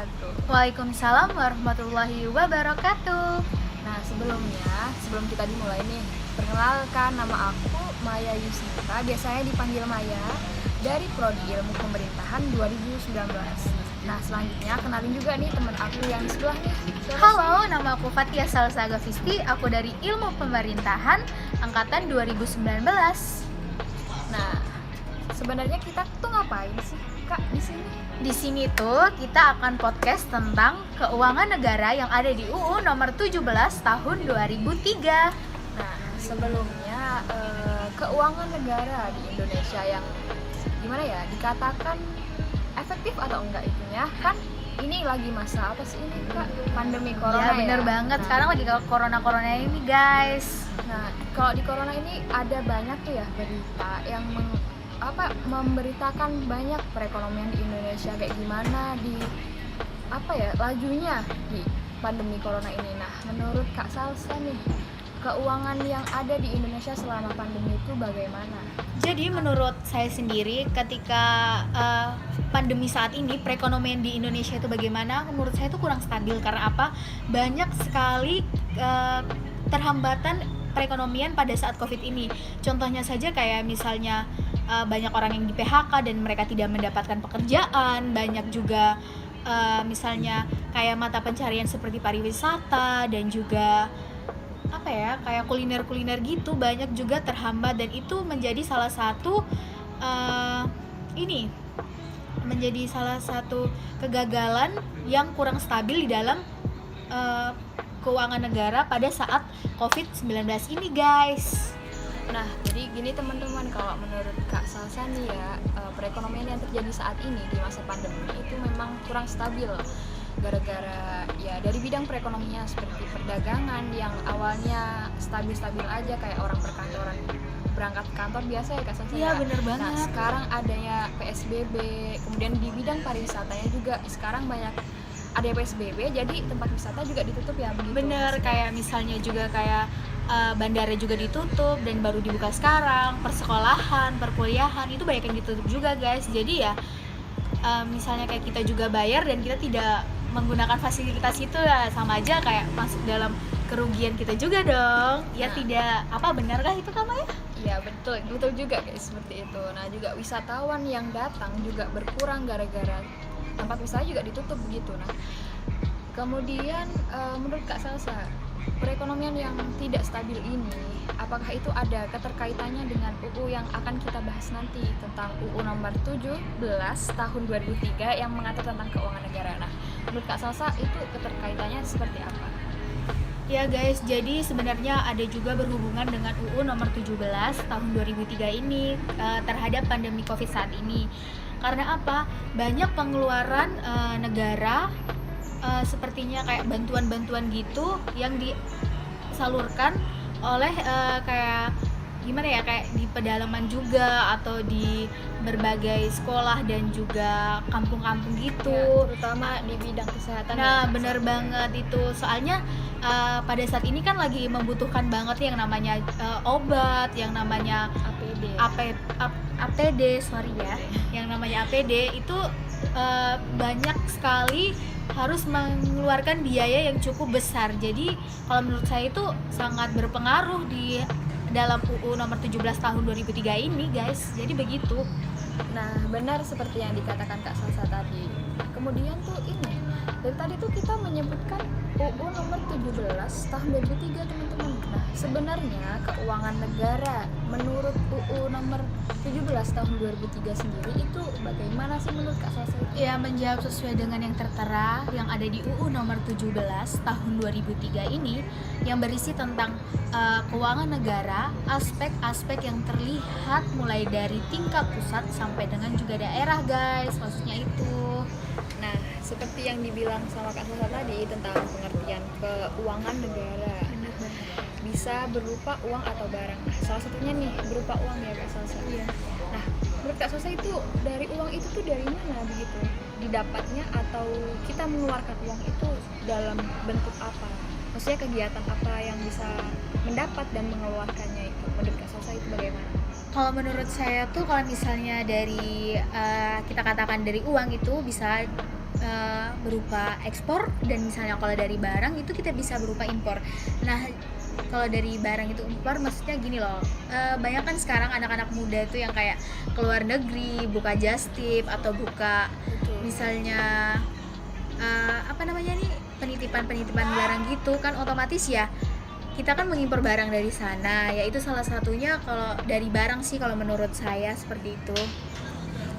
wabarakatuh. Waalaikumsalam warahmatullahi wabarakatuh. Nah, sebelum kita dimulai nih, perkenalkan, nama aku Maya Yusnita, biasanya dipanggil Maya, dari Prodi Ilmu Pemerintahan 2019. Nah, selanjutnya kenalin juga nih teman aku yang di sebelah nih. Halo, nama aku Fatia Salsa Agavisti. Aku dari Ilmu Pemerintahan angkatan 2019. Nah, sebenarnya kita tuh ngapain sih, Kak, di sini? Di sini tuh kita akan podcast tentang keuangan negara yang ada di UU nomor 17 tahun 2003. Nah, sebelumnya keuangan negara di Indonesia yang gimana ya, dikatakan efektif atau enggak itunya, kan ini lagi masa apa sih ini, Kak? Pandemi corona ya. Bener banget. Sekarang lagi corona ini, guys. Nah, kalau di corona ini ada banyak tuh ya berita yang memberitakan banyak perekonomian di Indonesia kayak gimana di lajunya di pandemi corona ini. Nah, menurut Kak Salsa nih, keuangan yang ada di Indonesia selama pandemi itu bagaimana? Jadi menurut saya sendiri ketika pandemi saat ini perekonomian di Indonesia itu bagaimana? Menurut saya itu kurang stabil. Karena apa? Banyak sekali terhambatan perekonomian pada saat COVID ini. Contohnya saja kayak misalnya banyak orang yang di PHK dan mereka tidak mendapatkan pekerjaan. Banyak juga misalnya kayak mata pencarian seperti pariwisata dan juga kayak kuliner gitu banyak juga terhambat, dan itu menjadi salah satu kegagalan yang kurang stabil di dalam keuangan negara pada saat COVID-19 ini, guys. Nah, jadi gini teman-teman, kalau menurut Kak Salsa nih ya, perekonomian yang terjadi saat ini di masa pandemi itu memang kurang stabil. Gara-gara ya dari bidang perekonomian seperti perdagangan yang awalnya stabil-stabil aja, kayak orang perkantoran berangkat kantor biasa ya, Kak Salsa. Iya, bener banget. Nah, sekarang adanya PSBB, kemudian di bidang pariwisatanya juga sekarang banyak ada PSBB, jadi tempat wisata juga ditutup ya, begitu. Bener, kayak misalnya juga kayak bandara juga ditutup dan baru dibuka sekarang, persekolahan, perkuliahan itu banyak yang ditutup juga, guys. Jadi ya misalnya kayak kita juga bayar dan kita tidak menggunakan fasilitas itu, ya sama aja kayak masuk dalam kerugian kita juga dong. Ya tidak, benarkah itu Kak Maya? Iya, betul juga guys, seperti itu. Nah, juga wisatawan yang datang juga berkurang gara-gara tempat wisata juga ditutup begitu. Nah, kemudian menurut Kak Salsa, perekonomian yang tidak stabil ini, apakah itu ada keterkaitannya dengan UU yang akan kita bahas nanti, tentang UU nomor 17 tahun 2003 yang mengatur tentang keuangan negara. Nah, menurut Kak Salsa itu keterkaitannya seperti apa? Ya guys, jadi sebenarnya ada juga berhubungan dengan UU nomor 17 tahun 2003 ini terhadap pandemi COVID saat ini. Karena apa? Banyak pengeluaran negara sepertinya kayak bantuan-bantuan gitu yang disalurkan oleh kayak di pedalaman juga atau di berbagai sekolah dan juga kampung-kampung gitu, ya, terutama di bidang kesehatan. Nah, benar banget itu. Soalnya pada saat ini kan lagi membutuhkan banget yang namanya obat, yang namanya APD, yang namanya APD itu banyak sekali harus mengeluarkan biaya yang cukup besar. Jadi kalau menurut saya itu sangat berpengaruh di dalam UU nomor 17 tahun 2003 ini, guys. Jadi begitu. Nah, benar seperti yang dikatakan Kak Salsa tadi. Kemudian tuh ini, dari tadi tuh kita menyebutkan UU nomor 17 tahun 2003, teman-teman. Nah, sebenarnya keuangan negara menurut UU nomor 17 tahun 2003 sendiri itu bagaimana sih menurut Kak Salsa? Ya, menjawab sesuai dengan yang tertera yang ada di UU nomor 17 tahun 2003 ini, yang berisi tentang keuangan negara, aspek-aspek yang terlihat mulai dari tingkat pusat sampai dengan juga daerah, guys. Maksudnya itu. Nah, seperti yang dibilang sama Kak Salsa tadi tentang pengertian keuangan negara, bisa berupa uang atau barang. Nah, salah satunya nih berupa uang ya, Kak Salsa. Iya. Nah, menurut Kak Salsa itu dari uang itu tuh dari mana begitu didapatnya, atau kita mengeluarkan uang itu dalam bentuk apa? Maksudnya kegiatan apa yang bisa mendapat dan mengeluarkannya itu? Menurut Kak Salsa itu bagaimana? Kalau menurut saya tuh kalau misalnya dari kita katakan dari uang itu bisa berupa ekspor, dan misalnya kalau dari barang itu kita bisa berupa impor. Nah, kalau dari barang itu impor maksudnya gini loh, banyak kan sekarang anak-anak muda tuh yang kayak keluar negeri buka just tip atau buka Betul. misalnya apa namanya nih, penitipan barang gitu kan, otomatis ya kita kan mengimpor barang dari sana, yaitu salah satunya kalau dari barang sih kalau menurut saya seperti itu.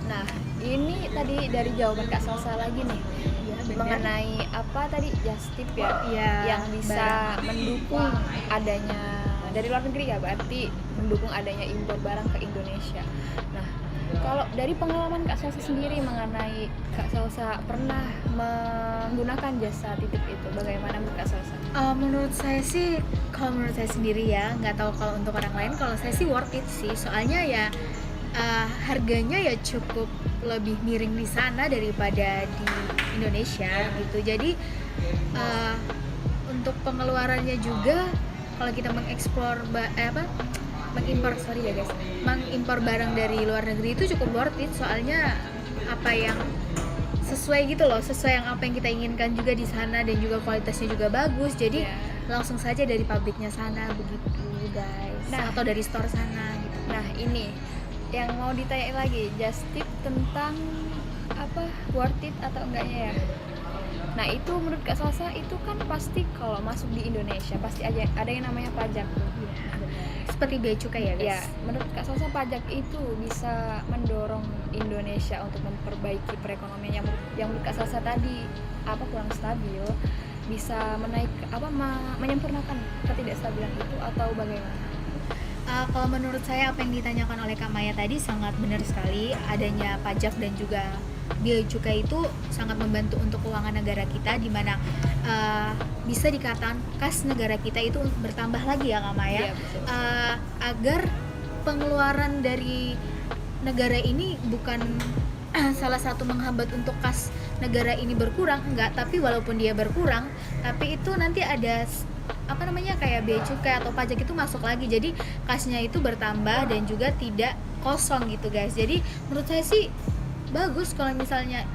Nah, ini tadi dari jawaban Kak Salsa lagi nih, Ya, mengenai apa tadi, just tip ya, Iya, yang bisa mendukung adanya dari luar negeri ya, berarti mendukung adanya impor barang ke Indonesia. Nah, kalau dari pengalaman Kak Salsa sendiri mengenai Kak Salsa pernah menggunakan jasa titip itu, bagaimana menurut Kak Salsa? Menurut saya sih, kalau menurut saya sendiri ya, nggak tahu kalau untuk orang lain, kalau saya sih worth it sih, soalnya ya harganya ya cukup lebih miring di sana daripada di Indonesia gitu. Jadi untuk pengeluarannya juga, kalau kita mengimpor barang dari luar negeri itu cukup worth it, soalnya apa yang sesuai gitu loh, sesuai yang apa yang kita inginkan juga di sana, dan juga kualitasnya juga bagus. Jadi langsung saja dari pabriknya sana begitu guys. Nah, atau dari store sana gitu. Nah, ini yang mau ditanyain lagi, just tip tentang apa, worth it atau enggaknya ya. Nah, itu menurut Kak Salsa itu kan pasti kalau masuk di Indonesia pasti aja ada yang namanya pajak. Seperti bea cukai ya guys. Ya, menurut Kak Salsa pajak itu bisa mendorong Indonesia untuk memperbaiki perekonomian yang menurut Kak Salsa tadi apa kurang stabil, bisa menyempurnakan ketidakstabilan itu atau bagaimana? Kalau menurut saya apa yang ditanyakan oleh Kak Maya tadi sangat benar sekali. Adanya pajak dan juga bea cukai itu sangat membantu untuk keuangan negara kita, di mana bisa dikatakan kas negara kita itu bertambah lagi ya Kak Maya. Iya, betul. Agar pengeluaran dari negara ini bukan salah satu menghambat untuk kas negara ini berkurang, enggak, tapi walaupun dia berkurang, tapi itu nanti ada apa namanya kayak bea cukai atau pajak itu masuk lagi, jadi kasnya itu bertambah dan juga tidak kosong gitu guys. Jadi menurut saya sih bagus kalau misalnya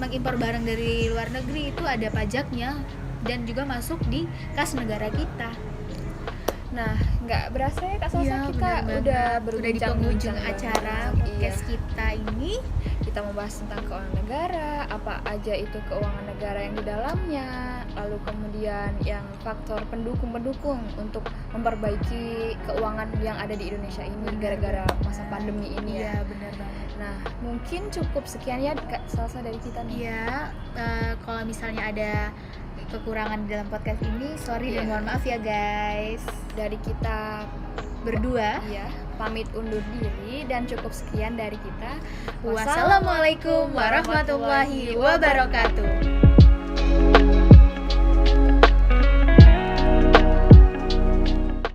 mengimpor barang dari luar negeri itu ada pajaknya dan juga masuk di kas negara kita. Nah, nggak berasa ya Kak Salsa, Iya, kita udah di berbincang penghujung acara podcast kita ini. Kita membahas tentang keuangan negara, apa aja itu keuangan negara yang di dalamnya, lalu kemudian yang faktor pendukung untuk memperbaiki keuangan yang ada di Indonesia ini gara-gara masa pandemi ini ya. Iya, benar banget. Nah, mungkin cukup sekian ya Kak Salsa dari kita nih. Iya, kalau misalnya ada kekurangan di dalam podcast ini, sorry dan Iya. mohon maaf ya guys. Dari kita Berdua. iya, pamit undur diri dan cukup sekian dari kita. Wassalamualaikum warahmatullahi wabarakatuh.